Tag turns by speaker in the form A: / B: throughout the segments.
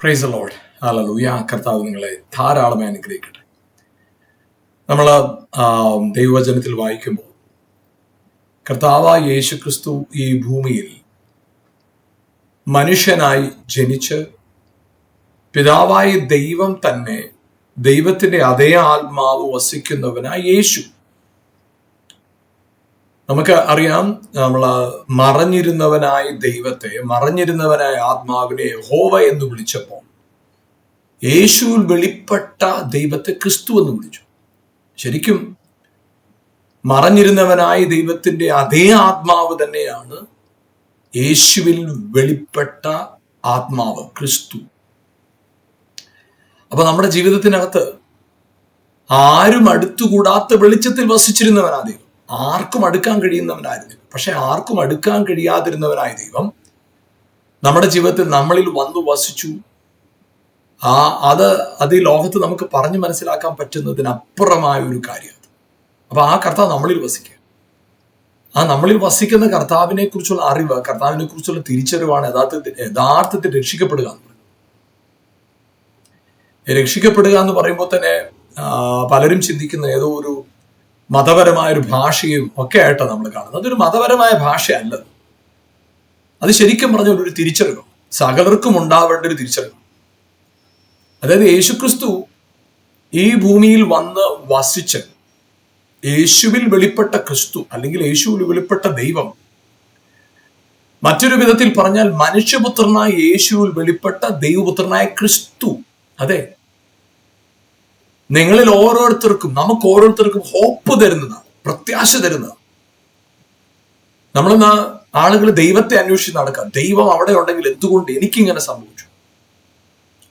A: Praise the Lord. Hallelujah. കർത്താവ് നിങ്ങളെ ധാരാളമായി അനുഗ്രഹിക്കട്ടെ. നമ്മൾ ദൈവവചനത്തിൽ വായിക്കുമ്പോൾ കർത്താവായ യേശുക്രിസ്തു ഈ ഭൂമിയിൽ മനുഷ്യനായി ജനിച്ച് പിതാവായ ദൈവം തന്നെ, ദൈവത്തിന്റെ അതേ ആത്മാവ് വസിക്കുന്നവനായ യേശു. നമുക്ക് അറിയാം, നമ്മൾ മറഞ്ഞിരുന്നവനായ ദൈവത്തെ, മറഞ്ഞിരുന്നവനായ ആത്മാവിനെ യഹോവ എന്ന് വിളിച്ചപ്പോൾ യേശുവിൽ വെളിപ്പെട്ട ദൈവത്തെ ക്രിസ്തു എന്ന് വിളിച്ചു. ശരിക്കും മറഞ്ഞിരുന്നവനായ ദൈവത്തിന്റെ അതേ ആത്മാവ് തന്നെയാണ് യേശുവിൽ വെളിപ്പെട്ട ആത്മാവ്, ക്രിസ്തു. അപ്പൊ നമ്മുടെ ജീവിതത്തിനകത്ത് ആരും അടുത്തുകൂടാത്ത വെളിച്ചത്തിൽ വസിച്ചിരുന്നവനാ ദൈവം. ആർക്കും അടുക്കാൻ കഴിയുന്നവനായിരുന്നില്ല. പക്ഷെ ആർക്കും അടുക്കാൻ കഴിയാതിരുന്നവനായ ദൈവം നമ്മുടെ ജീവിതത്തിൽ നമ്മളിൽ വന്നു വസിച്ചു. അത് ഈ ലോകത്ത് നമുക്ക് പറഞ്ഞു മനസ്സിലാക്കാൻ പറ്റുന്നതിനപ്പുറമായ ഒരു കാര്യം. അപ്പൊ ആ കർത്താവ് നമ്മളിൽ വസിക്കുക. ആ നമ്മളിൽ വസിക്കുന്ന കർത്താവിനെ കുറിച്ചുള്ള അറിവ്, കർത്താവിനെ കുറിച്ചുള്ള തിരിച്ചറിവാണ് യഥാർത്ഥത്തിൽ രക്ഷിക്കപ്പെടുക എന്ന് പറയുന്നത്. രക്ഷിക്കപ്പെടുക എന്ന് പറയുമ്പോൾ തന്നെ പലരും ചിന്തിക്കുന്ന ഏതോ ഒരു മതപരമായ ഒരു ഭാഷയും ഒക്കെ ആയിട്ടാണ് നമ്മൾ കാണുന്നത്. അതൊരു മതപരമായ ഭാഷയല്ല. അത് ശരിക്കും പറഞ്ഞ ഒരു തിരിച്ചറിവ്, സകലർക്കും ഉണ്ടാവേണ്ട ഒരു തിരിച്ചറിവ്. അതായത് യേശുക്രിസ്തു ഈ ഭൂമിയിൽ വന്ന് വസിച്ച് യേശുവിൽ വെളിപ്പെട്ട ക്രിസ്തു, അല്ലെങ്കിൽ യേശുവിൽ വെളിപ്പെട്ട ദൈവം, മറ്റൊരു വിധത്തിൽ പറഞ്ഞാൽ മനുഷ്യപുത്രനായ യേശുവിൽ വെളിപ്പെട്ട ദൈവപുത്രനായ ക്രിസ്തു. അതെ, നിങ്ങളിൽ ഓരോരുത്തർക്കും, നമുക്ക് ഓരോരുത്തർക്കും ഹോപ്പ് തരുന്നതാണ്, പ്രത്യാശ തരുന്നതാണ്. നമ്മളിന്ന് ആളുകൾ ദൈവത്തെ അന്വേഷിച്ച് നടക്കാം. ദൈവം അവിടെ ഉണ്ടെങ്കിൽ എന്തുകൊണ്ട് എനിക്കിങ്ങനെ സംഭവിച്ചു?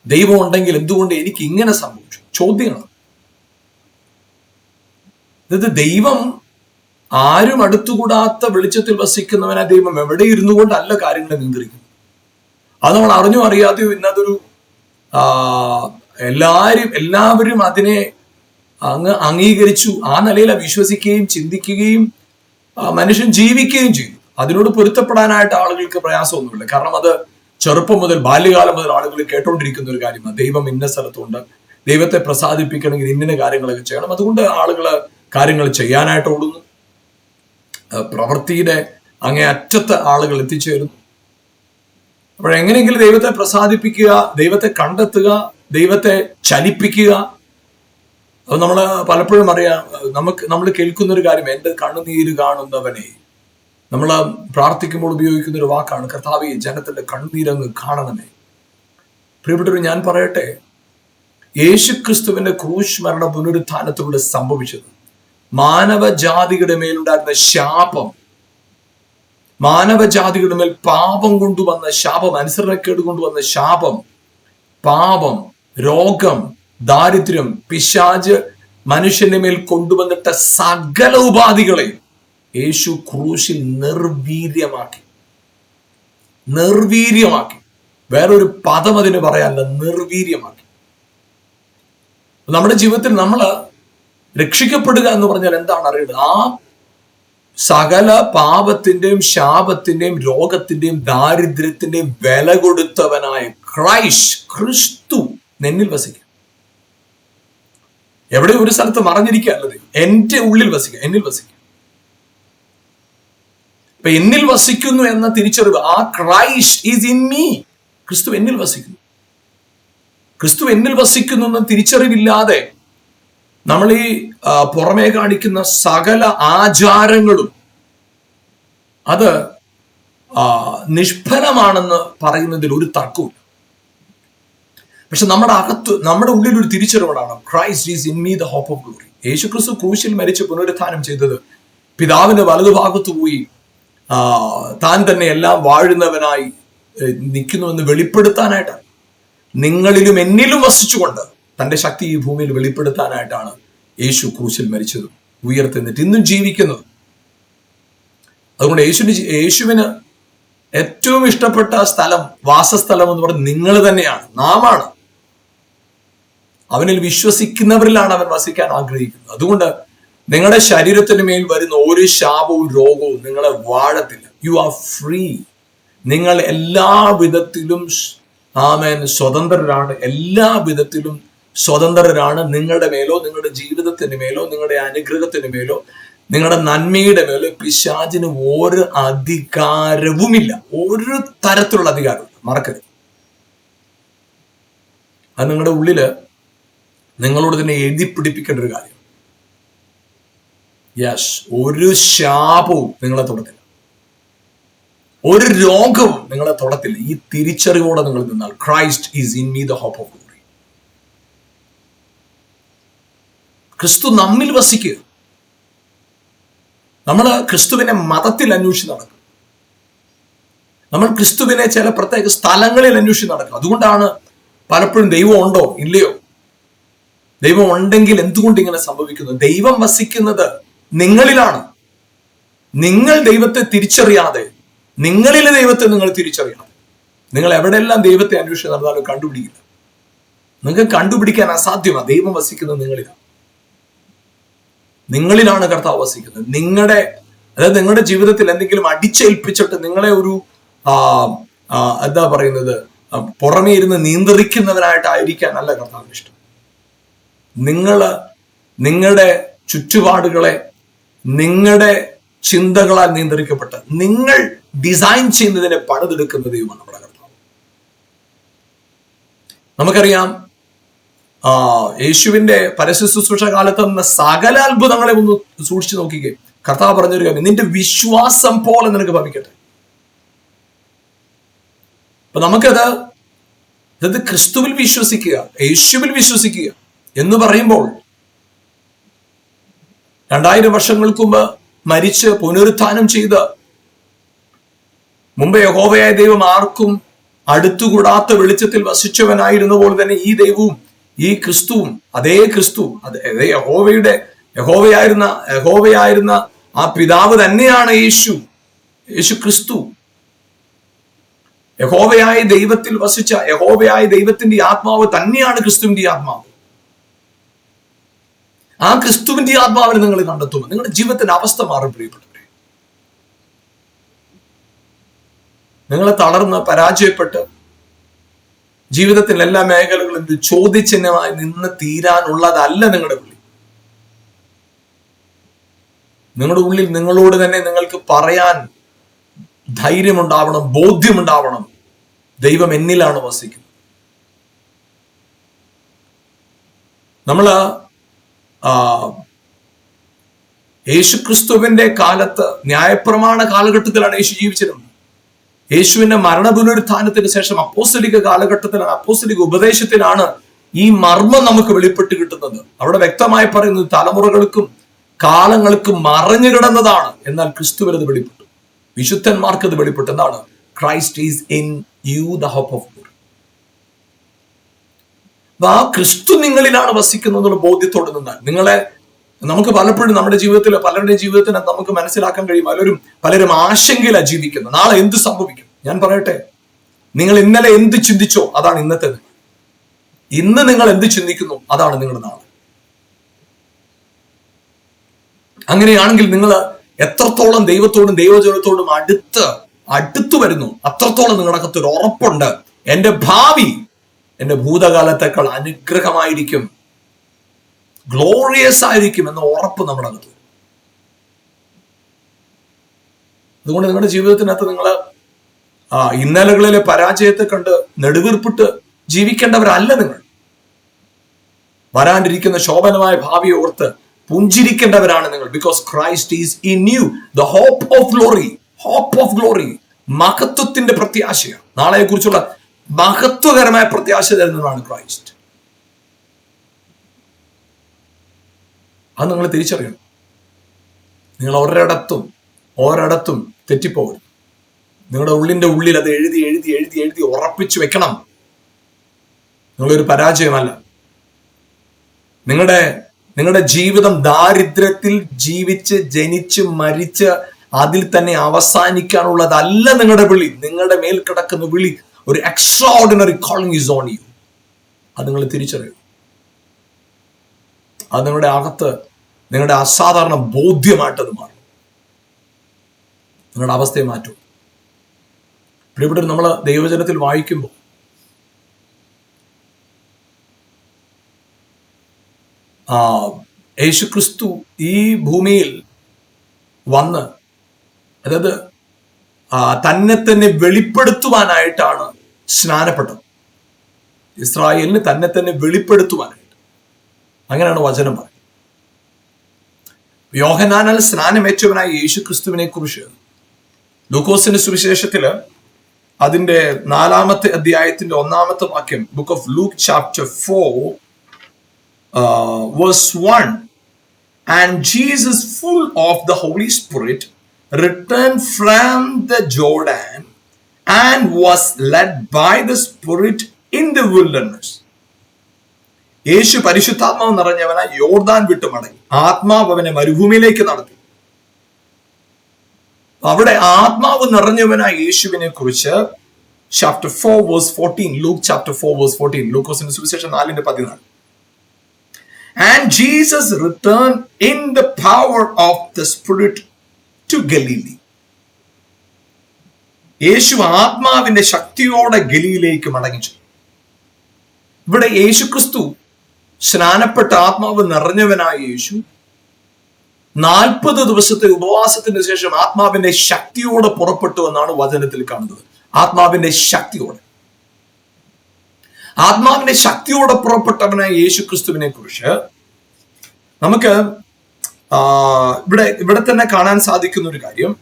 A: ദൈവം ഉണ്ടെങ്കിൽ എന്തുകൊണ്ട് എനിക്ക് ഇങ്ങനെ സംഭവിച്ചു? ചോദ്യങ്ങൾ. അതായത് ദൈവം ആരും അടുത്തുകൂടാത്ത വെളിച്ചത്തിൽ വസിക്കുന്നവനായ ദൈവം എവിടെ ഇരുന്നു കൊണ്ടല്ല കാര്യങ്ങളെ നിയന്ത്രിക്കുന്നത്. അത് നമ്മൾ അറിഞ്ഞോ അറിയാതെയോ ഇന്നതൊരു എല്ലാവരും അതിനെ അംഗീകരിച്ചു. ആ നിലയിൽ വിശ്വസിക്കുകയും ചിന്തിക്കുകയും മനുഷ്യൻ ജീവിക്കുകയും ചെയ്തു. അതിനോട് പൊരുത്തപ്പെടാനായിട്ട് ആളുകൾക്ക് പ്രയാസമൊന്നുമില്ല. കാരണം അത് ചെറുപ്പം മുതൽ, ബാല്യകാലം മുതൽ ആളുകൾ കേട്ടോണ്ടിരിക്കുന്ന ഒരു കാര്യമാണ്. ദൈവം ഇന്ന സ്ഥലത്തുണ്ട്, ദൈവത്തെ പ്രസാദിപ്പിക്കണമെങ്കിൽ ഇന്ന കാര്യങ്ങളൊക്കെ ചെയ്യണം. അതുകൊണ്ട് ആളുകൾ കാര്യങ്ങൾ ചെയ്യാനായിട്ട് ഓടുന്നു. പ്രവൃത്തിയുടെ അങ്ങേ അറ്റത്ത് ആളുകൾ എത്തിച്ചേരുന്നു. അപ്പോഴെങ്ങനെയെങ്കിലും ദൈവത്തെ പ്രസാദിപ്പിക്കുക, ദൈവത്തെ കണ്ടെത്തുക, ദൈവത്തെ ചലിപ്പിക്കുക. അത് നമ്മൾ പലപ്പോഴും അറിയാം. നമ്മൾ കേൾക്കുന്ന ഒരു കാര്യം, എൻ്റെ കണ്ണുനീര് കാണുന്നവനെ. നമ്മൾ പ്രാർത്ഥിക്കുമ്പോൾ ഉപയോഗിക്കുന്ന ഒരു വാക്കാണ്, കർത്താവേ ജനത്തിന്റെ കണ്ണുനീരങ്ങ് കാണണമേ. പ്രിയപ്പെട്ടവർ, ഞാൻ പറയട്ടെ, യേശുക്രിസ്തുവിന്റെ ക്രൂശ് മരണ പുനരുത്ഥാനത്തിലൂടെ സംഭവിച്ചത് മാനവജാതികളുടെ മേലുണ്ടായിരുന്ന ശാപം, മാനവജാതികളുടെ മേൽ പാപം കൊണ്ടുവന്ന ശാപം, അനുസരണക്കേട് കൊണ്ടുവന്ന ശാപം, പാപം, രോഗം, ദാരിദ്ര്യം, പിശാച് മനുഷ്യന്റെ മേൽ കൊണ്ടുവന്നിട്ട സകല ഉപാധികളെ യേശു ക്രൂശിൽ നിർവീര്യമാക്കി. വേറൊരു പദം അതിന് പറയാനല്ല, നിർവീര്യമാക്കി. നമ്മുടെ ജീവിതത്തിൽ നമ്മൾ രക്ഷിക്കപ്പെടുക എന്ന് പറഞ്ഞാൽ എന്താണ് അറിയുന്നത്? ആ സകല പാപത്തിന്റെയും ശാപത്തിന്റെയും രോഗത്തിന്റെയും ദാരിദ്ര്യത്തിന്റെയും വില കൊടുത്തവനായ ക്രിസ്തു നിന്നിൽ വസിക്കുക. എവിടെ ഒരു സ്ഥലത്ത് മറഞ്ഞിരിക്കുകയല്ലത്, എന്റെ ഉള്ളിൽ വസിക്കുക, എന്നിൽ വസിക്കുക. ഇപ്പൊ എന്നിൽ വസിക്കുന്നു എന്ന തിരിച്ചറിവ്, ആ ക്രൈസ്റ്റ് ഈസ് ഇൻ മീ, ക്രിസ്തു എന്നിൽ വസിക്കുന്നു. ക്രിസ്തു എന്നിൽ വസിക്കുന്നു എന്ന തിരിച്ചറിവില്ലാതെ നമ്മൾ ഈ പുറമേ കാണിക്കുന്ന സകല ആചാരങ്ങളും അത് നിഷ്ഫലമാണെന്ന് പറയുന്നതിൽ ഒരു തർക്കവും. പക്ഷെ നമ്മുടെ ഉള്ളിൽ ഒരു തിരിച്ചറിവാണ്, Christ is in me the hope of glory. Yesukristu ക്രൂശിൽ മരിച്ച് പുനരുത്ഥാനം ചെയ്തത് പിതാവിന്റെ വലതുഭാഗത്ത് പോയി താൻ തന്നെ എല്ലാം വാഴുന്നവനായി നിൽക്കുന്നുവെന്ന് വെളിപ്പെടുത്താനായിട്ടാണ്. നിങ്ങളിലും എന്നിലും വസിച്ചുകൊണ്ട് തന്റെ ശക്തി ഈ ഭൂമിയിൽ വെളിപ്പെടുത്താനായിട്ടാണ് യേശു ക്രൂശിൽ മരിച്ചതും ഉയർത്തെന്നിട്ട് ഇന്നും ജീവിക്കുന്നത്. അതുകൊണ്ട് യേശുവിന് ഏറ്റവും ഇഷ്ടപ്പെട്ട സ്ഥലം, വാസസ്ഥലം എന്ന് പറയുന്നത് നിങ്ങൾ തന്നെയാണ്, നാമാണ്. അവനിൽ വിശ്വസിക്കുന്നവരിലാണ് അവൻ വസിക്കാൻ ആഗ്രഹിക്കുന്നത്. അതുകൊണ്ട് നിങ്ങളുടെ ശരീരത്തിന് മേൽ വരുന്ന ഒരു ശാപവും രോഗവും നിങ്ങളെ വാഴത്തില്ല. You are free. നിങ്ങൾ എല്ലാ വിധത്തിലും ആമേൻ സ്വതന്ത്രരാണ്. എല്ലാ വിധത്തിലും സ്വതന്ത്രരാണ്. നിങ്ങളുടെ മേലോ, നിങ്ങളുടെ ജീവിതത്തിന് മേലോ, നിങ്ങളുടെ അനുഗ്രഹത്തിന് മേലോ, നിങ്ങളുടെ നന്മയുടെ മേലോ പിശാചിന് ഒരു അധികാരവുമില്ല. ഒരു തരത്തിലുള്ള അധികാരമില്ല. മറക്കരുത്. അത് നിങ്ങളുടെ ഉള്ളില് നിങ്ങളോട് തന്നെ എഴുതി പിടിപ്പിക്കേണ്ട ഒരു കാര്യം. യെസ്, ഒരു ശാപവും നിങ്ങളെ തൊടത്തില്ല, ഒരു രോഗവും നിങ്ങളെ തൊടത്തില്ല. ഈ തിരിച്ചറിവോടെ നിങ്ങൾ നിന്നാൽ, Christ is in me the hope of glory. Kristu നമ്മിൽ വസിക്കുക. നമ്മൾ ക്രിസ്തുവിനെ മതത്തിൽ അന്വേഷിച്ച് നടക്കും. നമ്മൾ ക്രിസ്തുവിനെ ചില പ്രത്യേക സ്ഥലങ്ങളിൽ അന്വേഷിച്ച് നടക്കും. അതുകൊണ്ടാണ് പലപ്പോഴും ദൈവം ഉണ്ടോ ഇല്ലയോ, ദൈവം ഉണ്ടെങ്കിൽ എന്തുകൊണ്ട് ഇങ്ങനെ സംഭവിക്കുന്നു? ദൈവം വസിക്കുന്നത് നിങ്ങളിലാണ്. നിങ്ങൾ ദൈവത്തെ തിരിച്ചറിയാതെ, നിങ്ങളിലെ ദൈവത്തെ നിങ്ങൾ തിരിച്ചറിയാതെ, നിങ്ങൾ എവിടെയെല്ലാം ദൈവത്തെ അന്വേഷിച്ച് നടന്നാലും കണ്ടുപിടിക്കില്ല. നിങ്ങൾക്ക് കണ്ടുപിടിക്കാൻ അസാധ്യമാണ്. ദൈവം വസിക്കുന്നത് നിങ്ങളിലാണ്. നിങ്ങളിലാണ് കർത്താവ് വസിക്കുന്നത്. അതായത് നിങ്ങളുടെ ജീവിതത്തിൽ എന്തെങ്കിലും അടിച്ചേൽപ്പിച്ചിട്ട് നിങ്ങളെ ഒരു എന്താ പറയുന്നത്, പുറമേ ഇരുന്ന് നിയന്ത്രിക്കുന്നവനായിട്ടായിരിക്കാനല്ല കർത്താവിന് ഇഷ്ടം. നിങ്ങളുടെ ചുറ്റുപാടുകളെ നിങ്ങളുടെ ചിന്തകളാൽ നിയന്ത്രിക്കപ്പെട്ട് നിങ്ങൾ ഡിസൈൻ ചെയ്യുന്നതിനെ പണിതെടുക്കുന്ന ദൈവമാണ് നമ്മുടെ കർത്താവ്. നമുക്കറിയാം, യേശുവിന്റെ പരസ്യ ശുശ്രൂഷ കാലത്ത് നിന്ന് സകല അത്ഭുതങ്ങളെ ഒന്ന് സൂക്ഷിച്ചു നോക്കിക്കേ. കർത്താവ് പറഞ്ഞൊരു കാര്യം, നിന്റെ വിശ്വാസം പോലെ നിനക്ക് ഭവിക്കട്ടെ. അപ്പൊ നമുക്കത് ക്രിസ്തുവിൽ വിശ്വസിക്കുക, യേശുവിൽ വിശ്വസിക്കുക എന്ന് പറയുമ്പോൾ 2000 വർഷങ്ങൾക്ക് മുമ്പ് മരിച്ച് പുനരുത്ഥാനം ചെയ്ത് മുമ്പ് യഹോവയായ ദൈവം ആർക്കും അടുത്തുകൂടാത്ത വെളിച്ചത്തിൽ വസിച്ചവനായിരുന്ന പോലെ തന്നെ ഈ ദൈവവും ഈ ക്രിസ്തുവും അതേ ക്രിസ്തു, അതേ യഹോവയായിരുന്ന ആ പിതാവ് തന്നെയാണ് യേശു ക്രിസ്തു. യഹോവയായ ദൈവത്തിൽ വസിച്ച യഹോവയായ ദൈവത്തിന്റെ ആത്മാവ് തന്നെയാണ് ക്രിസ്തുവിന്റെ ആത്മാവ്. ആ ക്രിസ്തുവിന്റെ ആത്മാവിനെ നിങ്ങൾ കണ്ടെത്തുമ്പോൾ നിങ്ങളുടെ ജീവിതത്തിന്റെ അവസ്ഥ മാറും. പ്രിയപ്പെട്ടവരെ, നിങ്ങളെ തളർന്ന് പരാജയപ്പെട്ട് ജീവിതത്തിന്റെ എല്ലാ മേഖലകളും ചോദ്യചിഹ്നമായി നിന്ന് തീരാനുള്ളതല്ല നിങ്ങളുടെ ഉള്ളിൽ. നിങ്ങളുടെ ഉള്ളിൽ നിങ്ങളോട് തന്നെ നിങ്ങൾക്ക് പറയാൻ ധൈര്യമുണ്ടാവണം, ബോധ്യമുണ്ടാവണം, ദൈവം എന്നിലാണ് വസിക്കുന്നത്. നമ്മള് യേശുക്രിസ്തുവിന്റെ കാലത്ത് ന്യായപ്രമാണ കാലഘട്ടത്തിലാണ് യേശു ജീവിച്ചിരുന്നത്. യേശുവിന്റെ മരണപുനരുത്ഥാനത്തിന് ശേഷം അപ്പോസ്തലിക കാലഘട്ടത്തിലാണ്, അപ്പോസ്തലിക ഉപദേശത്തിലാണ് ഈ മർമ്മം നമുക്ക് വെളിപ്പെട്ട് കിട്ടുന്നത്. അവിടെ വ്യക്തമായി പറയുന്നത് തലമുറകൾക്കും കാലങ്ങൾക്കും മറഞ്ഞു കിടന്നതാണ്, എന്നാൽ ക്രിസ്തുവിന് അത് വെളിപ്പെട്ടു, വിശുദ്ധന്മാർക്ക് അത് വെളിപ്പെട്ടു. എന്താണ്? Christ is in you the hope of God. ആ ക്രിസ്തു നിങ്ങളിലാണ് വസിക്കുന്നത് എന്നുള്ള ബോധ്യത്തോടെ നിന്നാൽ നമുക്ക് പലപ്പോഴും നമ്മുടെ ജീവിതത്തിൽ പലരുടെയും ജീവിതത്തിന് നമുക്ക് മനസ്സിലാക്കാൻ കഴിയും. പലരും ആശങ്കയിലാണ് ജീവിക്കുന്നത്. നാളെ എന്ത് സംഭവിക്കും? ഞാൻ പറയട്ടെ, നിങ്ങൾ ഇന്നലെ എന്ത് ചിന്തിച്ചോ അതാണ് ഇന്നത്തെ. ഇന്ന് നിങ്ങൾ എന്ത് ചിന്തിക്കുന്നു അതാണ് നിങ്ങളുടെ നാളെ. അങ്ങനെയാണെങ്കിൽ നിങ്ങൾ എത്രത്തോളം ദൈവത്തോടും ദൈവജനത്തോടും അടുത്ത് വരുന്നു, അത്രത്തോളം നിങ്ങളുടെ അകത്തൊരു ഉറപ്പുണ്ട്, എന്റെ ഭാവി എന്റെ ഭൂതകാലത്തേക്കാൾ അനുഗ്രഹമായിരിക്കും, ഗ്ലോറിയസ് ആയിരിക്കും എന്ന ഉറപ്പ് നമ്മുടെ അകത്ത്. അതുകൊണ്ട് നിങ്ങളുടെ ജീവിതത്തിനകത്ത് നിങ്ങൾ ഇന്നലകളിലെ പരാജയത്തെ കണ്ട് നെടുവീർപ്പിട്ട് ജീവിക്കേണ്ടവരല്ല. നിങ്ങൾ വരാണ്ടിരിക്കുന്ന ശോഭനമായ ഭാവിയെ ഓർത്ത് പുഞ്ചിരിക്കേണ്ടവരാണ് നിങ്ങൾ. Because Christ is in you the hope of glory. Hope of glory മഹത്വത്തിന്റെ പ്രത്യാശയാണ്. നാളെയെ കുറിച്ചുള്ള മഹത്വകരമായ പ്രത്യാശ തരുന്നതാണ് ക്രൈസ്റ്റ്. അത് നിങ്ങൾ തിരിച്ചറിയണം. നിങ്ങൾ ഒരിടത്തും തെറ്റിപ്പോകരുത്. നിങ്ങളുടെ ഉള്ളിൽ അത് എഴുതി ഉറപ്പിച്ചു വെക്കണം. നിങ്ങളൊരു പരാജയമല്ല. നിങ്ങളുടെ ജീവിതം ദാരിദ്ര്യത്തിൽ ജീവിച്ച് ജനിച്ച് മരിച്ച് അതിൽ തന്നെ അവസാനിക്കാനുള്ളതല്ല നിങ്ങളുടെ വിളി. നിങ്ങളുടെ മേൽ കിടക്കുന്ന വിളി ഒരു extra ordinary calling is on you. അത് നിങ്ങൾ തിരിച്ചറിയും. അത് നിങ്ങളുടെ അകത്ത് നിങ്ങളുടെ അസാധാരണ ബോധ്യമായിട്ടത് മാറും. നിങ്ങളുടെ അവസ്ഥയെ മാറ്റും. പ്രിയപ്പെട്ടവർ, നമ്മൾ ദൈവജനത്തിൽ വായിക്കുമ്പോൾ ആ, യേശുക്രിസ്തു ഈ ഭൂമിയിൽ വന്ന്, അതായത് തന്നെ തന്നെ വെളിപ്പെടുത്തുവാനായിട്ടാണ് സ്നാനപ്പെട്ടത്. ഇസ്രായേലിന് തന്നെ തന്നെ വെളിപ്പെടുത്തുവാനായിട്ട്. അങ്ങനെയാണ് വചനം പറയുന്നത്. യോഹന്നാനാൽ സ്നാനമേറ്റവനായ യേശുക്രിസ്തുവിനെ കുറിച്ച് ലൂക്കോസിന്റെ സുവിശേഷത്തില് അതിന്റെ 4-ാമത്തെ അധ്യായത്തിന്റെ 1-ാമത്തെ വാക്യം, book of Luke chapter 4 verse 1, and Jesus, full of the Holy Spirit, returned from the Jordan and was led by the Spirit in the wilderness. യേശു പരിശുദ്ധാത്മാവ് നിറഞ്ഞവനായി യോർദാൻ വിട്ടു മടങ്ങി. ആത്മാവ് അവനെ മരുഭൂമിയിലേക്ക് നടത്തി. അവിടെ ആത്മാവ് നിറഞ്ഞവനായ യേശുവിനെ കുറിച്ച് chapter 4 verse 14, Luke chapter 4 verse 14, ലൂക്കോസിന്റെ സുവിശേഷം 4:14. And Jesus returned in the power of the Spirit to Galilee. യേശു ആത്മാവിന്റെ ശക്തിയോടെ ഗലീലയിലേക്ക് മടങ്ങിച്ചു. ഇവിടെ യേശുക്രിസ്തു സ്നാനപ്പെട്ട ആത്മാവ് നിറഞ്ഞവനായ യേശു 40 ദിവസത്തെ ഉപവാസത്തിന് ശേഷം ആത്മാവിന്റെ ശക്തിയോടെ പുറപ്പെട്ടു എന്നാണ് വചനത്തിൽ കാണുന്നത്. ആത്മാവിന്റെ ശക്തിയോടെ പുറപ്പെട്ടവനായ യേശുക്രിസ്തുവിനെ കുറിച്ച് നമുക്ക് ഇവിടെ തന്നെ കാണാൻ സാധിക്കുന്ന ഒരു കാര്യം,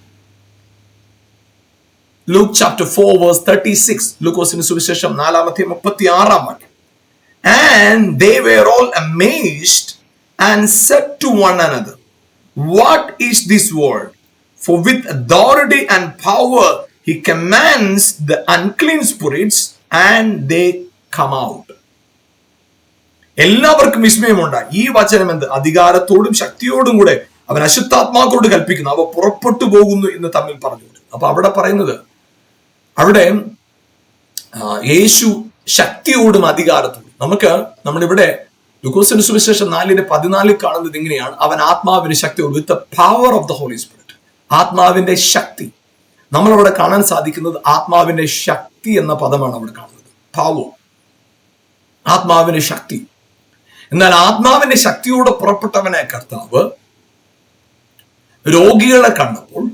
A: ലൂക്ക് ചാപ്റ്റർ 4 verse 36, ലൂക്കോസിന്റെ സുവിശേഷം 4-ാമത്തെ 36-ാം വാക്യം. And they were all amazed and said to one another, what is this word? For with authority and power he commands the unclean spirits and they come out. എല്ലാവർക്കും വിസ്മയമുണ്ടായി. ഈ വചനം എന്ത്? അധികാരത്തോടും ശക്തിയോടും കൂടെ അവൻ അശുദ്ധാത്മാക്കളോട് കൽപ്പിക്കുന്നു, അവ പുറപ്പെട്ടു പോകുന്നു എന്ന് തമ്മിൽ പറഞ്ഞു. അപ്പൊ അവിടെ പറയുന്നത്, അവിടെ യേശു ശക്തിയോടും അധികാരത്തോടും. നമ്മളിവിടെ ലൂക്കോസിന്റെ സുവിശേഷം 4:14 കാണുന്നത് ഇങ്ങനെയാണ്, അവൻ ആത്മാവിന്റെ ശക്തിയോട്, with the power of the holy spirit. ആത്മാവിന്റെ ശക്തി നമ്മളവിടെ കാണാൻ സാധിക്കുന്നത്, ആത്മാവിന്റെ ശക്തി എന്ന പദമാണ് അവിടെ കാണുന്നത്. പവർ, ആത്മാവിന്റെ ശക്തി. എന്നാൽ ആത്മാവിന്റെ ശക്തിയോടെ പുറപ്പെട്ടവനായ കർത്താവ് രോഗികളെ കണ്ടപ്പോൾ,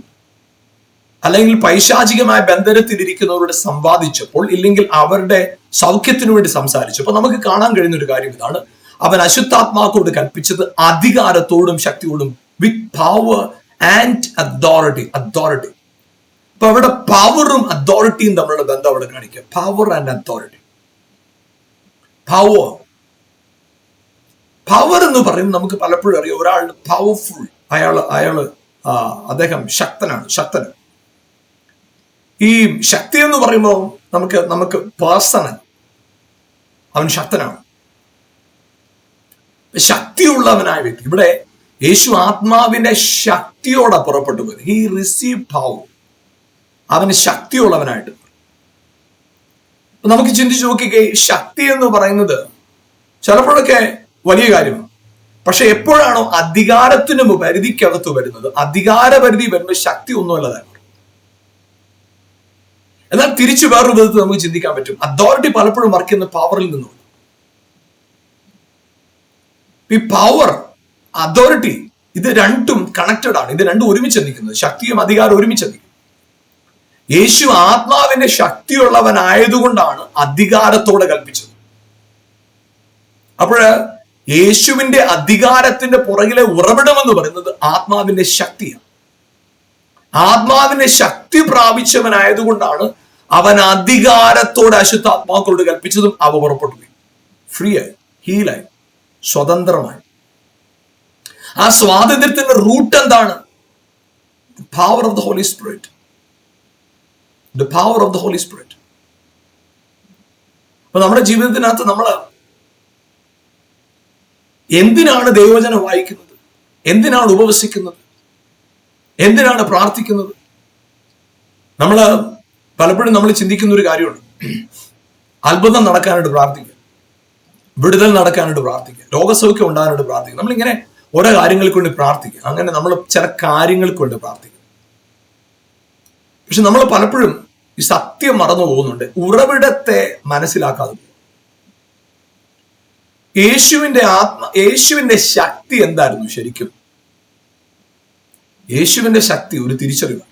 A: അല്ലെങ്കിൽ പൈശാചികമായ ബന്ധനത്തിലിരിക്കുന്നവരോട് സംവാദിച്ചപ്പോൾ, ഇല്ലെങ്കിൽ അവരുടെ സൗഖ്യത്തിനു വേണ്ടി സംസാരിച്ചപ്പോൾ നമുക്ക് കാണാൻ കഴിയുന്ന ഒരു കാര്യം ഇതാണ്, അവൻ അശുദ്ധാത്മാക്കളോട് കൽപ്പിച്ചത് അധികാരത്തോടും ശക്തിയോടും, വിത്ത് പവർ ആൻഡ് അതോറിറ്റി. അപ്പൊ അവിടെ പവറും അതോറിറ്റിയും തമ്മിലുള്ള ബന്ധം അവിടെ കാണിക്കുക. Power and authority. പവർ എന്ന് പറയുമ്പോൾ നമുക്ക് പലപ്പോഴും അറിയാം, ഒരാൾ പവർഫുൾ, അദ്ദേഹം ശക്തനാണ്. ഈ ശക്തി എന്ന് പറയുമ്പോൾ നമുക്ക് പേഴ്സണൽ, അവൻ ശക്തനാണ്, ശക്തിയുള്ളവനായ വ്യക്തി. ഇവിടെ യേശു ആത്മാവിന്റെ ശക്തിയോടെ പുറപ്പെട്ടു പോയി. He receive power. അവന് ശക്തിയുള്ളവനായിട്ട്. നമുക്ക് ചിന്തിച്ചു നോക്കിക്കേ, ശക്തി എന്ന് പറയുന്നത് ചിലപ്പോഴൊക്കെ വലിയ കാര്യമാണ്. പക്ഷെ എപ്പോഴാണോ അധികാരത്തിന് പരിധിക്കകത്ത് വരുന്നത്, അധികാര പരിധി വരുമ്പോൾ ശക്തി ഒന്നുമല്ലതാണ്. എന്നാൽ തിരിച്ചു വേറൊരു വിധത്തിൽ നമുക്ക് ചിന്തിക്കാൻ പറ്റും, അതോറിറ്റി പലപ്പോഴും വർക്ക് ചെയ്യുന്ന പവറിൽ നിന്നുണ്ട്. ഈ പവർ, അതോറിറ്റി, ഇത് രണ്ടും കണക്റ്റഡ് ആണ്. ഇത് രണ്ടും ഒരുമിച്ച് ചിന്തിക്കുന്നത്, ശക്തിയും അധികാരം ഒരുമിച്ച് ചിന്തിക്കുന്നത്. യേശു ആത്മാവിന്റെ ശക്തിയുള്ളവനായതുകൊണ്ടാണ് അധികാരത്തോടെ കൽപ്പിച്ചത്. അപ്പോഴ് യേശുവിന്റെ അധികാരത്തിന്റെ പുറകിലെ ഉറവിടമെന്ന് പറയുന്നത് ആത്മാവിന്റെ ശക്തിയാണ്. ആത്മാവിന്റെ ശക്തി പ്രാപിച്ചവനായതുകൊണ്ടാണ് അവൻ അധികാരത്തോടെ അശുദ്ധാത്മാക്കളോട് കൽപ്പിച്ചതും അവ പുറപ്പെട്ടു പോയി. ഫ്രീ ആയി, ഹീലായി, സ്വതന്ത്രമായി. ആ സ്വാതന്ത്ര്യത്തിന്റെ റൂട്ട് എന്താണ്? Power of the holy Spirit. The power of the Holy Spirit. അപ്പൊ നമ്മുടെ ജീവിതത്തിനകത്ത് നമ്മൾ എന്തിനാണ് ദൈവവചനം വായിക്കുന്നത്? എന്തിനാണ് ഉപവസിക്കുന്നത്? എന്തിനാണ് പ്രാർത്ഥിക്കുന്നത്? പലപ്പോഴും നമ്മൾ ചിന്തിക്കുന്ന ഒരു കാര്യമുണ്ട്, അത്ഭുതം നടക്കാനായിട്ട് പ്രാർത്ഥിക്കുക, വിടുതൽ നടക്കാനായിട്ട് പ്രാർത്ഥിക്കുക, രോഗസൗഖ്യം ഉണ്ടാകാനായിട്ട് പ്രാർത്ഥിക്കുക. നമ്മളിങ്ങനെ ഓരോ കാര്യങ്ങൾക്ക് വേണ്ടി പ്രാർത്ഥിക്കുക. അങ്ങനെ നമ്മൾ ചില കാര്യങ്ങൾക്ക് വേണ്ടി പ്രാർത്ഥിക്കുക. പക്ഷെ നമ്മൾ പലപ്പോഴും ഈ സത്യം മറന്നു പോകുന്നുണ്ട്, ഉറവിടത്തെ മനസ്സിലാക്കാതെ പോകും. യേശുവിന്റെ ശക്തി എന്തായിരുന്നു ശരിക്കും? യേശുവിന്റെ ശക്തി ഒരു തിരിച്ചറിവ്.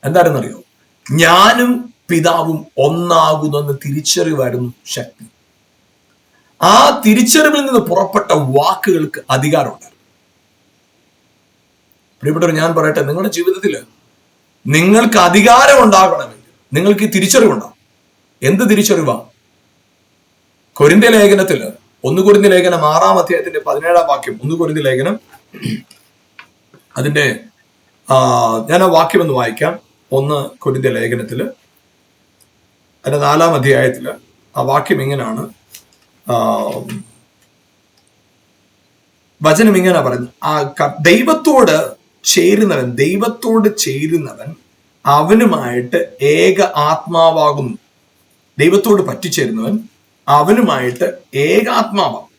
A: എന്തായിരുന്നറിയോ? ഞാനും പിതാവും ഒന്നാകുന്നെന്ന് തിരിച്ചറിവായിരുന്നു ശക്തി. ആ തിരിച്ചറിവിൽ നിന്ന് പുറപ്പെട്ട വാക്കുകൾക്ക് അധികാരമുണ്ടായിരുന്നു. പ്രിയപ്പെട്ടവർ, ഞാൻ പറയട്ടെ, നിങ്ങളുടെ ജീവിതത്തിൽ നിങ്ങൾക്ക് അധികാരം ഉണ്ടാകണമെങ്കിൽ നിങ്ങൾക്ക് ഈ തിരിച്ചറിവുണ്ടാവും. എന്ത് തിരിച്ചറിവാ? കൊരിന്ത്യ ലേഖനത്തില് 1 കൊരിന്ത്യ ലേഖനം 6-ാം അധ്യായത്തിന്റെ 17-ാം വാക്യം, 1 കൊരിന്ത്യ ലേഖനം അതിന്റെ ഞാൻ ആ വാക്യം ഒന്ന് വായിക്കാം. 1 കൊരിന്ത്യ ലേഖനത്തില് അതിന്റെ 4-ാം അധ്യായത്തില് ആ വാക്യം ഇങ്ങനെയാണ്. വചനം ഇങ്ങനെ പറഞ്ഞു, ദൈവത്തോട് ചേരുന്നവൻ അവനുമായിട്ട് ഏക ആത്മാവാകുന്നു. ദൈവത്തോട് പറ്റിച്ചേരുന്നവൻ അവനുമായിട്ട് ഏകാത്മാവാകും.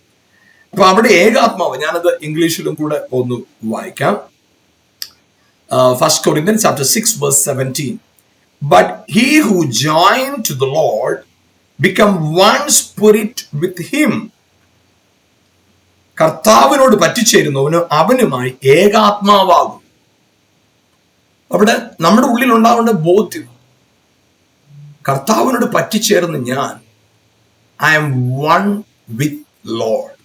A: അപ്പൊ അവിടെ ഏകാത്മാവ്, ഞാനത് ഇംഗ്ലീഷിലും കൂടെ ഒന്ന് വായിക്കാം. 1 Corinthians chapter 6 verse 17. But he who joined to the Lord become one spirit with him. കർത്താവിനോട് പറ്റിച്ചേരുന്നവന് അവനുമായി ഏകാത്മാവാകും. അവിടെ നമ്മുടെ ഉള്ളിൽ ഉണ്ടാവേണ്ട ബോധ്യം, കർത്താവിനോട് പറ്റിച്ചേർന്ന് ഞാൻ I am one with Lord.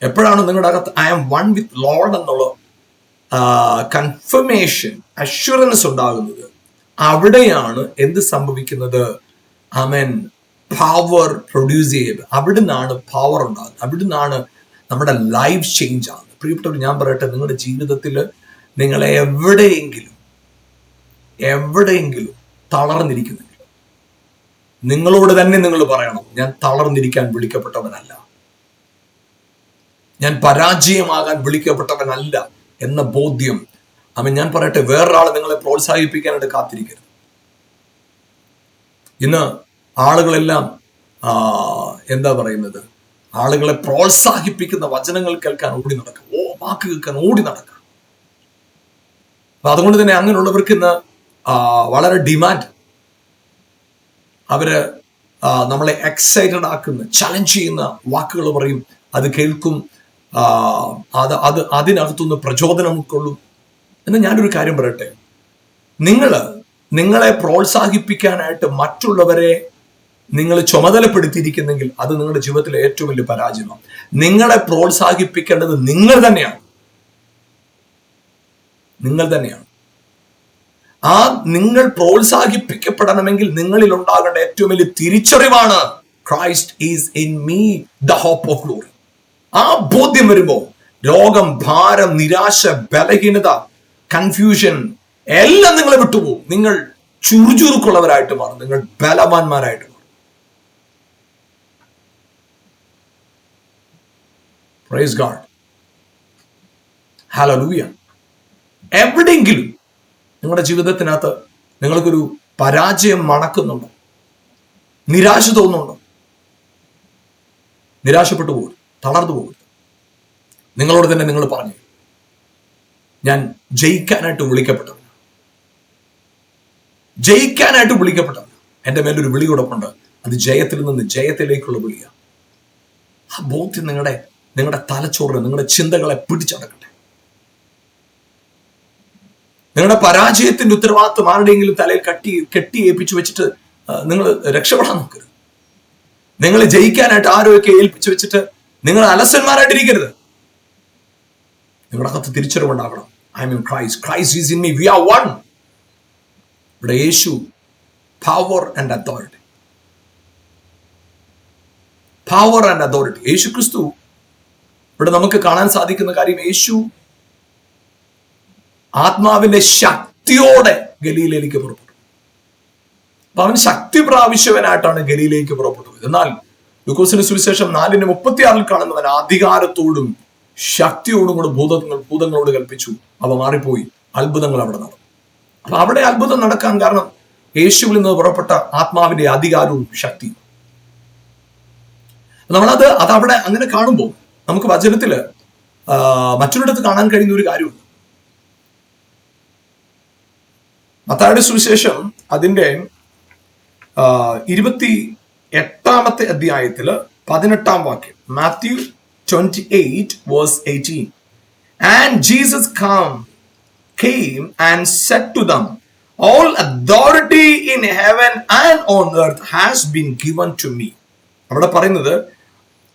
A: എപ്പോഴാണ് നിങ്ങളുടെ അകത്ത് I am one with Lord എന്നുള്ള കൺഫർമേഷൻ, അഷ്വറൻസ് ഉണ്ടാകുന്നത്, അവിടെയാണ് എന്ത് സംഭവിക്കുന്നത്? ആമേൻ, പവർ പ്രൊഡ്യൂസ് ചെയ്ത് അവിടുന്നാണ് പവർ ഉണ്ടാകുന്നത്, അവിടുന്നാണ് നമ്മുടെ ലൈഫ് ചേഞ്ച് ആകുന്നത്. പ്രിയപ്പെട്ടവർ, ഞാൻ പറയട്ടെ, നിങ്ങളുടെ ജീവിതത്തിൽ നിങ്ങളെ എവിടെയെങ്കിലും തളർന്നിരിക്കുന്നെങ്കിൽ നിങ്ങളോട് തന്നെ നിങ്ങൾ പറയണം, ഞാൻ തളർന്നിരിക്കാൻ വിളിക്കപ്പെട്ടവനല്ല, ഞാൻ പരാജയമാകാൻ വിളിക്കപ്പെട്ടവനല്ല എന്ന ബോധ്യം. ഞാൻ പറയട്ടെ, വേറൊരാൾ നിങ്ങളെ പ്രോത്സാഹിപ്പിക്കാനായിട്ട് കാത്തിരിക്കരുത്. ഇന്ന് ആളുകളെല്ലാം എന്താ പറയുന്നത്, ആളുകളെ പ്രോത്സാഹിപ്പിക്കുന്ന വചനങ്ങൾ കേൾക്കാൻ ഓടി നടക്കുക, വാക്ക് കേൾക്കാൻ ഓടി നടക്കുക. അപ്പൊ അതുകൊണ്ട് തന്നെ അങ്ങനെയുള്ളവർക്ക് ഇന്ന് വളരെ ഡിമാൻഡ്. അവര് നമ്മളെ എക്സൈറ്റഡ് ആക്കുന്ന, ചലഞ്ച് ചെയ്യുന്ന വാക്കുകൾ പറയും, അത് കേൾക്കും, അതിനകത്തുനിന്ന് പ്രചോദനം ഉൾക്കൊള്ളും. എന്നാൽ ഞാനൊരു കാര്യം പറയട്ടെ, നിങ്ങളെ പ്രോത്സാഹിപ്പിക്കാനായിട്ട് മറ്റുള്ളവരെ നിങ്ങൾ ചുമതലപ്പെടുത്തിയിരിക്കുന്നെങ്കിൽ അത് നിങ്ങളുടെ ജീവിതത്തിലെ ഏറ്റവും വലിയ പരാജയമാണ്. നിങ്ങളെ പ്രോത്സാഹിപ്പിക്കേണ്ടത് നിങ്ങൾ തന്നെയാണ്. നിങ്ങൾ പ്രോത്സാഹിപ്പിക്കപ്പെടണമെങ്കിൽ നിങ്ങളിൽ ഉണ്ടാകേണ്ട ഏറ്റവും വലിയ തിരിച്ചറിവാണ് Christ is in me, the hope of glory. ആ ബോധ്യം വരുമ്പോൾ രോഗം, ഭാരം, നിരാശ, ബലഹീനത, കൺഫ്യൂഷൻ എല്ലാം നിങ്ങളെ വിട്ടുപോകും. നിങ്ങൾ ചുറുചുറുക്കുള്ളവരായിട്ട് മാറും, നിങ്ങൾ ബലവാന്മാരായിട്ട് മാറും. Price God, hallelujah. എവിടെയെങ്കിലും നിങ്ങളുടെ ജീവിതത്തിനകത്ത് നിങ്ങൾക്കൊരു പരാജയം മണക്കുന്നുണ്ടോ? നിരാശ തോന്നുന്നുണ്ടോ? നിരാശപ്പെട്ടു പോകരുത്, തളർന്നു പോകരുത്. നിങ്ങളോട് തന്നെ നിങ്ങൾ പറഞ്ഞു, ഞാൻ ജയിക്കാനായിട്ട് വിളിക്കപ്പെട്ടവനാണ്. എൻ്റെ മേലൊരു വിളി കൂടൊപ്പുണ്ട്. അത് ജയത്തിൽ നിന്ന് ജയത്തിലേക്കുള്ള വിളിയാണ്. ആ ബോധ്യം നിങ്ങളുടെ തലച്ചോറിന്, നിങ്ങളുടെ ചിന്തകളെ പിടിച്ചടക്കട്ടെ. നിങ്ങളുടെ പരാജയത്തിന്റെ ഉത്തരവാദിത്വം ആരുടെയെങ്കിലും തലയിൽ കെട്ടി ഏൽപ്പിച്ചു വെച്ചിട്ട് നിങ്ങൾ രക്ഷപ്പെടാൻ നോക്കരുത്. നിങ്ങൾ ജയിക്കാനായിട്ട് ആരോയൊക്കെ ഏൽപ്പിച്ചു വെച്ചിട്ട് നിങ്ങൾ അലസന്മാരായിട്ടിരിക്കരുത്. നിങ്ങളുടെ അകത്ത് തിരിച്ചറിവുണ്ടാകണം. I mean Christ is in me, we are one. ഇവിടെ Yesu, power and authority. Yesu Kristu ഇവിടെ നമുക്ക് കാണാൻ സാധിക്കുന്ന കാര്യം, യേശു ആത്മാവിന്റെ ശക്തിയോടെ ഗലീലയിലേക്ക് പുറപ്പെട്ടു. അപ്പൊ അവൻ ശക്തി പ്രാവശ്യവനായിട്ടാണ് ഗലീലയിലേക്ക് പുറപ്പെട്ടത്. എന്നാൽ ലൂക്കോസിന്റെ സുവിശേഷം 4:36 കാണുന്നവൻ അധികാരത്തോടും ശക്തിയോടും കൂടെ ഭൂതങ്ങളോട് കൽപ്പിച്ചു. അവ മാറിപ്പോയി, അത്ഭുതങ്ങൾ അവിടെ നടന്നു. അപ്പൊ അവിടെ അത്ഭുതം നടക്കാൻ കാരണം യേശുവിൽ നിന്ന് പുറപ്പെട്ട ആത്മാവിന്റെ അധികാരവും ശക്തിയും. അതവിടെ അങ്ങനെ കാണുമ്പോൾ നമുക്ക് വചനത്തില് മറ്റൊരിടത്ത് കാണാൻ കഴിയുന്ന ഒരു കാര്യമുണ്ട്. മത്തായിയുടെ സുവിശേഷം അതിന്റെ 28-ാമത്തെ അധ്യായത്തില് 18 വാക്യം. Mathew 28:18. And Jesus came and said to them, all authority in heaven and on earth has been given to me. അവിടെ പറയുന്നത്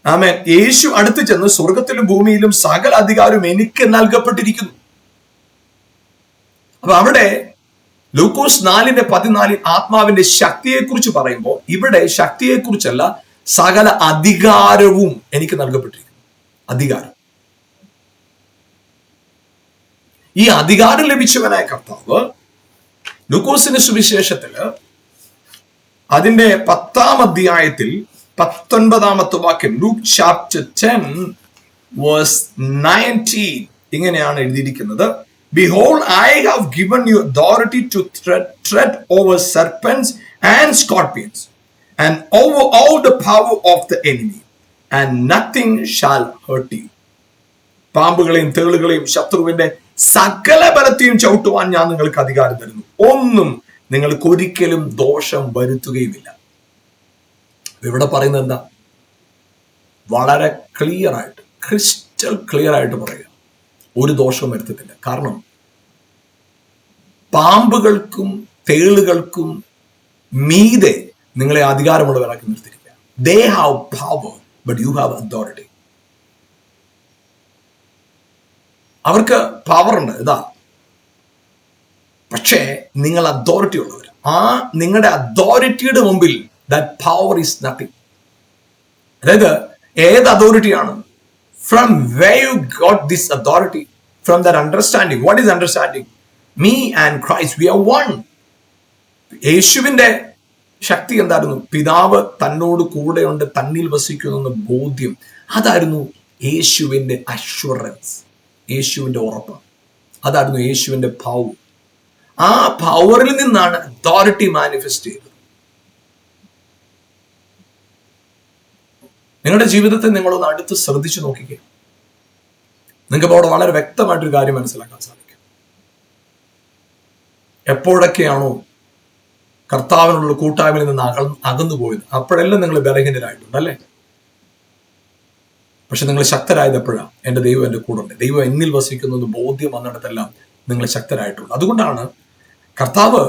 A: ആമേൻ, യേശു അടുത്ത് ചെന്ന് സ്വർഗത്തിലും ഭൂമിയിലും സകല അധികാരവും എനിക്ക് നൽകപ്പെട്ടിരിക്കുന്നു. അപ്പൊ അവിടെ ലൂക്കോസ് 4:14 ആത്മാവിന്റെ ശക്തിയെക്കുറിച്ച് പറയുമ്പോൾ ഇവിടെ ശക്തിയെക്കുറിച്ചല്ല, സകല അധികാരവും എനിക്ക് നൽകപ്പെട്ടിരിക്കുന്നു. അധികാരം, ഈ അധികാരം ലഭിച്ചവനായ കർത്താവ് ലൂക്കോസിന്റെ സുവിശേഷത്തില് അതിന്റെ 10-ാം അധ്യായത്തിൽ 19-ാമത്തെ വാക്യം, ലൂക്ക് ചാപ്റ്റർ 10:19 ഇങ്ങനെയാണ് എഴുതിയിരിക്കുന്നത്. Behold, I have given you authority to tread over serpents and scorpions and over all the power of the enemy, and nothing shall hurt you. പാമ്പുകളെയും തേളുകളെയും ശത്രുവിന്റെ സകല ബലത്തെയും ചവിട്ടുവാൻ ഞാൻ നിങ്ങൾക്ക് അധികാരം തരുന്നു. ഒന്നും നിങ്ങൾക്ക് ഒരിക്കലും ദോഷം വരുത്തുകയുമില്ല. ഇവിടെ പറയുന്നത് എന്താ? വളരെ ക്ലിയർ ആയിട്ട്, ക്രിസ്റ്റൽ ക്ലിയർ ആയിട്ട് പറയുക, ഒരു ദോഷവും വരുത്തത്തില്ല. കാരണം പാമ്പുകൾക്കും തേളുകൾക്കും മീതെ നിങ്ങളെ അധികാരമുള്ളവരാക്കി നിർത്തിയിരിക്കുക. They have power, but you have authority. അവർക്ക് പവർ ഉണ്ട്, ഇതാ, പക്ഷേ നിങ്ങൾ അതോറിറ്റി ഉള്ളവർ. ആ നിങ്ങളുടെ അതോറിറ്റിയുടെ മുമ്പിൽ that power is nothing. അതായത് ഏത് അതോറിറ്റിയാണ്? From where you got this authority? From that understanding. What is understanding? Me and Christ, we are one. യേശുവിന്റെ ശക്തി എന്തായിരുന്നു? പിതാവ് തന്നോട് കൂടെയുണ്ട്, തന്നിൽ വസിക്കുന്നു എന്ന ബോധ്യം. അതായിരുന്നു യേശുവിന്റെ അഷ്വറൻസ്, യേശുവിന്റെ ഉറപ്പ്. അതായിരുന്നു യേശുവിന്റെ പവർ. ആ പവറിൽ നിന്നാണ് അതോറിറ്റി മാനിഫെസ്റ്റ് ചെയ്തത്. നിങ്ങളുടെ ജീവിതത്തെ നിങ്ങളൊന്ന് അടുത്ത് ശ്രദ്ധിച്ചു നോക്കിക്കേ. നിങ്ങൾക്ക് അവിടെ വളരെ വ്യക്തമായിട്ടൊരു കാര്യം മനസ്സിലാക്കാൻ സാധിക്കും. എപ്പോഴൊക്കെയാണോ കർത്താവിനുള്ള കൂട്ടായ്മയിൽ നിന്ന് അകന്നു പോയത്, അപ്പോഴെല്ലാം നിങ്ങൾ ബലഹീനരായിട്ടുണ്ട്, അല്ലേ? പക്ഷെ നിങ്ങൾ ശക്തരായത് എപ്പോഴാണ്? എൻ്റെ ദൈവം എൻ്റെ കൂടെ ഉണ്ട്, ദൈവം എന്നിൽ വസിക്കുന്നു എന്ന് ബോധ്യം വന്നിടത്തെല്ലാം നിങ്ങൾ ശക്തരായിട്ടുണ്ട്. അതുകൊണ്ടാണ് കർത്താവ്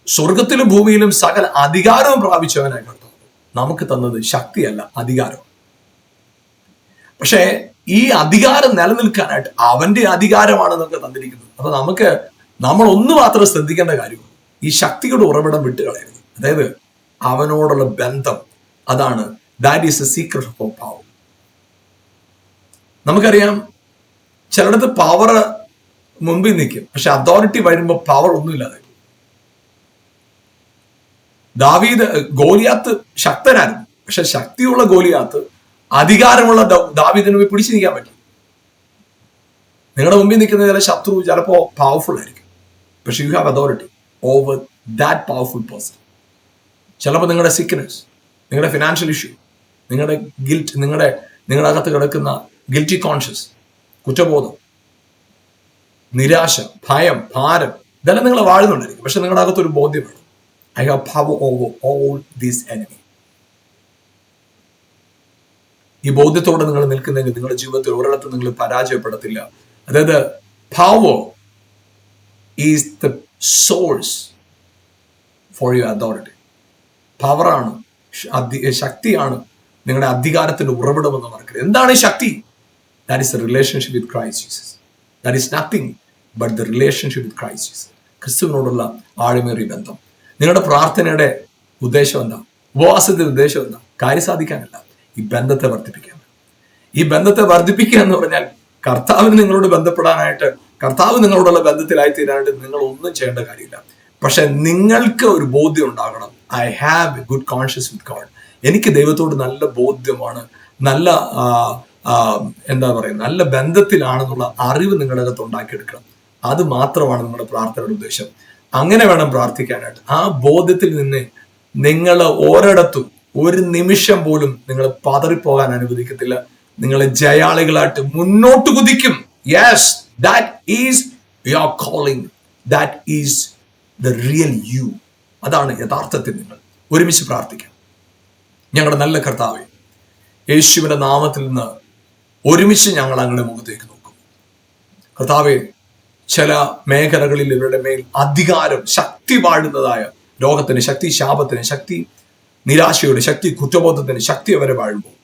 A: സ്വർഗത്തിലും ഭൂമിയിലും സകല അധികാരവും പ്രാപിച്ചവനായ കർത്താവ് നമുക്ക് തന്നത് ശക്തിയല്ല, അധികാരം. പക്ഷേ ഈ അധികാരം നിലനിൽക്കാനായിട്ട് അവന്റെ അധികാരമാണ് നമുക്ക് തന്നിരിക്കുന്നത്. അപ്പൊ നമ്മൾ ഒന്ന് മാത്രം ശ്രദ്ധിക്കേണ്ട കാര്യമുള്ളൂ, ഈ ശക്തിയുടെ ഉറവിടം വിട്ടുകളയരുത്. അതായത് അവനോടുള്ള ബന്ധം, അതാണ് that is A secret of power. നമുക്കറിയാം, ചിലയിടത്ത് പവർ മുമ്പിൽ നിൽക്കും, പക്ഷെ അതോറിറ്റി വരുമ്പോൾ പവർ ഒന്നുമില്ലാതെ. ഗോലിയാത്ത് ശക്തനായിരുന്നു, പക്ഷെ ശക്തിയുള്ള ഗോലിയാത്ത് അധികാരമുള്ള ദാവീദിന് പോയി പിടിച്ചു നിൽക്കാൻ പറ്റും. നിങ്ങളുടെ മുമ്പിൽ നിൽക്കുന്ന ചില ശത്രു ചിലപ്പോ പവർഫുൾ ആയിരിക്കും, പക്ഷെ you have authority over that powerful person. ചിലപ്പോൾ നിങ്ങളുടെ സിക്നെസ്, നിങ്ങളുടെ ഫിനാൻഷ്യൽ ഇഷ്യൂ, നിങ്ങളുടെ ഗിൽറ്റ്, നിങ്ങളുടെ അകത്ത് കിടക്കുന്ന ഗിൽറ്റി കോൺഷ്യസ്, കുറ്റബോധം, നിരാശ, ഭയം, ഭാരം, ഇതെല്ലാം നിങ്ങൾ വാഴുന്നുണ്ടായിരിക്കും. പക്ഷെ നിങ്ങളുടെ അകത്തൊരു ബോധ്യം വേണം, I have power over all these enemy. ഈ ബോധ്യത്തോടെ നിങ്ങൾ നിൽക്കുന്നെങ്കിൽ നിങ്ങളുടെ ജീവിതത്തിൽ ഒരിടത്തും നിങ്ങൾ പരാജയപ്പെടത്തില്ല. അതായത് power is the source for your authority. പവറാണ്, ശക്തിയാണ് നിങ്ങളുടെ അധികാരത്തിന്റെ ഉറവിടമെന്ന് മറക്കരുത്. എന്താണ് ശക്തി? That is the relationship with Christ Jesus. That is nothing but the relationship with Christ Jesus. ക്രിസ്തുവിനോടുള്ള ആഴമേറിയ ബന്ധം. നിങ്ങളുടെ പ്രാർത്ഥനയുടെ ഉദ്ദേശം എന്താ? ഉപവാസത്തിന്റെ ഉദ്ദേശം എന്താ? കാര്യം സാധിക്കാനല്ല, ഈ ബന്ധത്തെ വർദ്ധിപ്പിക്കാൻ. ഈ ബന്ധത്തെ വർദ്ധിപ്പിക്കുക എന്ന് പറഞ്ഞാൽ കർത്താവിന് നിങ്ങളോട് ബന്ധപ്പെടാനായിട്ട്, കർത്താവ് നിങ്ങളോടുള്ള ബന്ധത്തിലായി തീരാനായിട്ട് നിങ്ങൾ ഒന്നും ചെയ്യേണ്ട കാര്യമില്ല. പക്ഷെ നിങ്ങൾക്ക് ഒരു ബോധ്യം ഉണ്ടാകണം, I have A good conscious with God. എനിക്ക് ദൈവത്തോട് നല്ല ബോധ്യമാണ്, നല്ല നല്ല ബന്ധത്തിലാണെന്നുള്ള അറിവ് നിങ്ങളുടെ അകത്ത് ഉണ്ടാക്കിയെടുക്കണം. അത് മാത്രമാണ് നിങ്ങളുടെ പ്രാർത്ഥനയുടെ ഉദ്ദേശം. അങ്ങനെ വേണം പ്രാർത്ഥിക്കാനായിട്ട്. ആ ബോധ്യത്തിൽ നിന്ന് നിങ്ങൾ ഒരിടത്തും ഒരു നിമിഷം പോലും നിങ്ങൾ പതറിപ്പോകാൻ അനുവദിക്കത്തില്ല. നിങ്ങളെ ജയാളികളായിട്ട് മുന്നോട്ട് കുതിക്കും. Yes, that is your calling, that is the real you. അതാണ് യഥാർത്ഥത്തിൽ നിങ്ങൾ. ഒരുമിച്ച് പ്രാർത്ഥിക്കാം. ഞങ്ങളുടെ നല്ല കർത്താവേ, യേശുവിന്റെ നാമത്തിൽ നിന്ന് ഒരുമിച്ച് ഞങ്ങൾ അങ്ങയുടെ മുഖത്തേക്ക് നോക്കും. കർത്താവെ, ചില മേഖലകളിൽ ഇവരുടെ മേൽ അധികാരം, ശക്തി വാഴുന്നതായ രോഗത്തിന് ശക്തി, ശാപത്തിന് ശക്തി, നിരാശയുടെ ശക്തി, കുറ്റബോധത്തിന് ശക്തി അവരെ വാഴുമ്പോൾ,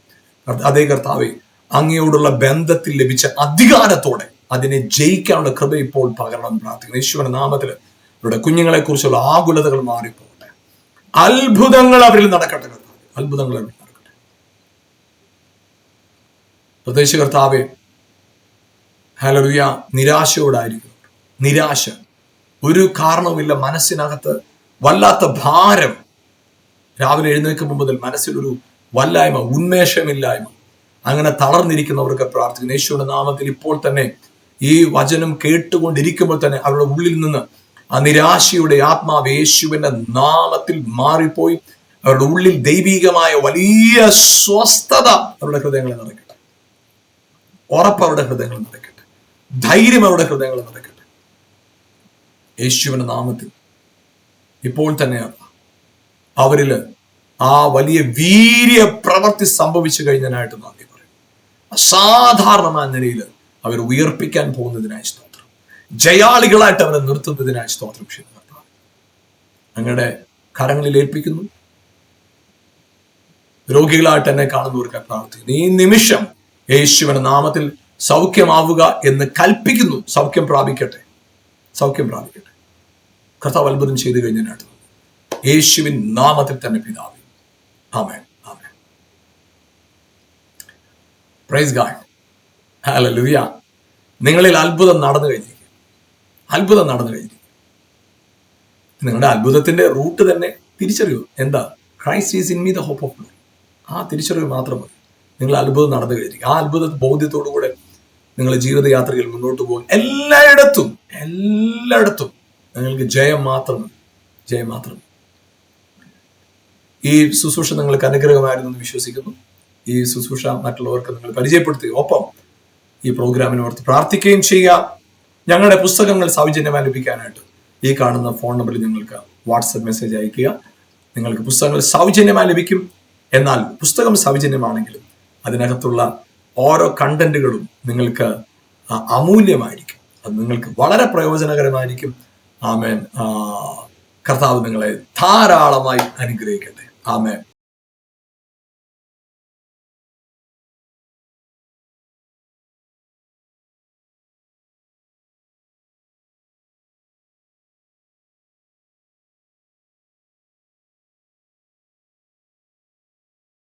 A: അതേ കർത്താവെ, അങ്ങയോടുള്ള ബന്ധത്തിൽ ലഭിച്ച അധികാരത്തോടെ അതിനെ ജയിക്കാനുള്ള കൃപ ഇപ്പോൾ പകരണം പ്രാർത്ഥിക്കുന്നു. യേശുവിന്റെ നാമത്തിൽ അവരുടെ കുഞ്ഞുങ്ങളെ കുറിച്ചുള്ള ആകുലതകൾ മാറിപ്പോകട്ടെ. അത്ഭുതങ്ങൾ അവരിൽ നടക്കട്ടെ കർത്താവെ, അത്ഭുതങ്ങൾ അവരിൽ നടക്കട്ടെ. പ്രത്യേകിച്ച് കർത്താവെ, ഹല്ലേലൂയ, നിരാശയോടായിരിക്കും. നിരാശ, ഒരു കാരണവുമില്ല, മനസ്സിനകത്ത് വല്ലാത്ത ഭാരം, രാവിലെ എഴുന്നേൽക്കുമ്പോൾ മുതൽ മനസ്സിലൊരു വല്ലായ്മ, ഉന്മേഷമില്ലായ്മ, അങ്ങനെ തളർന്നിരിക്കുന്നവർക്ക് പ്രാർത്ഥിക്കുന്നു. യേശുവിന്റെ നാമത്തിൽ ഇപ്പോൾ തന്നെ ഈ വചനം കേട്ടുകൊണ്ടിരിക്കുമ്പോൾ തന്നെ അവരുടെ ഉള്ളിൽ നിന്ന് ആ നിരാശയുടെ ആത്മാവ് യേശുവിന്റെ നാമത്തിൽ മാറിപ്പോയി അവരുടെ ഉള്ളിൽ ദൈവികമായ വലിയ സ്വസ്ഥത അവരുടെ ഹൃദയങ്ങളെ നിറയ്ക്കട്ടെ. ഉറപ്പ് അവരുടെ ഹൃദയങ്ങൾ നിറയ്ക്കട്ടെ. ധൈര്യം അവരുടെ ഹൃദയങ്ങൾ നിറയ്ക്കട്ടെ. യേശുവിന്റെ നാമത്തിൽ ഇപ്പോൾ തന്നെ അവരില് ആ വലിയ വീര്യ പ്രവൃത്തി സംഭവിച്ചു കഴിഞ്ഞതിനായിട്ട് നന്ദി പറയും. അസാധാരണമായ നിലയിൽ അവർ ഉയർപ്പിക്കാൻ പോകുന്നതിനായി സ്തോത്രം. ജയാളികളായിട്ട് അവരെ നിർത്തുന്നതിനായി സ്തോത്രം ചെയ്യുന്നു. അങ്ങയുടെ കരങ്ങളിൽ ഏൽപ്പിക്കുന്നു. രോഗികളായിട്ട് എന്നെ കാണുന്നവർക്ക് പ്രാർത്ഥിക്കുന്നു. ഈ നിമിഷം യേശുവിന്റെ നാമത്തിൽ സൗഖ്യമാവുക എന്ന് കൽപ്പിക്കുന്നു. സൗഖ്യം പ്രാപിക്കട്ടെ, സൗഖ്യം പ്രാപിക്കട്ടെ. കർത്താവ് അത്ഭുതം ചെയ്തു കഴിഞ്ഞതിനായിട്ട് യേശുവിൻ നാമത്തിൽ തന്നെ പിതാവേ, amen, amen. Praise God, hallelujah. നിങ്ങളിൽ അത്ഭുതം നടന്നു കഴിഞ്ഞിരിക്കും. അത്ഭുതം നടന്നു കഴിഞ്ഞിരിക്കും. നിങ്ങളുടെ അത്ഭുതത്തിന്റെ റൂട്ട് തന്നെ തിരിച്ചറിയൂ. എന്താ? Christ is in me the hope of glory. ആ തിരിച്ചറിവ് മാത്രം മതി. നിങ്ങൾ അത്ഭുതം നടന്നു കഴിഞ്ഞിരിക്കും. ആ അത്ഭുത ബോധ്യത്തോടു കൂടെ നിങ്ങളുടെ ജീവിതയാത്രയിൽ മുന്നോട്ട് പോകും. എല്ലായിടത്തും നിങ്ങൾക്ക് ജയം മാത്രം മതി, ജയം മാത്രം. ഈ ശുശ്രൂഷ നിങ്ങൾക്ക് അനുഗ്രഹമായിരുന്നു എന്ന് വിശ്വസിക്കുന്നു. ഈ ശുശ്രൂഷ മറ്റുള്ളവർക്ക് നിങ്ങൾ പരിചയപ്പെടുത്തുക, ഒപ്പം ഈ പ്രോഗ്രാമിന് ഓർത്ത് പ്രാർത്ഥിക്കുകയും ചെയ്യുക. ഞങ്ങളുടെ പുസ്തകങ്ങൾ സൗജന്യമായി ലഭിക്കാനായിട്ട് ഈ കാണുന്ന ഫോൺ നമ്പറിൽ നിങ്ങൾക്ക് വാട്സപ്പ് മെസ്സേജ് അയക്കുക. നിങ്ങൾക്ക് പുസ്തകങ്ങൾ സൗജന്യമായി ലഭിക്കും. എന്നാൽ പുസ്തകം സൗജന്യമാണെങ്കിലും അതിനകത്തുള്ള ഓരോ കണ്ടന്റുകളും നിങ്ങൾക്ക് അമൂല്യമായിരിക്കും. അത് നിങ്ങൾക്ക് വളരെ പ്രയോജനകരമായിരിക്കും. ആമേൻ. കർത്താവ് നിങ്ങളെ ധാരാളമായി അനുഗ്രഹിക്കട്ടെ. ആമേൻ.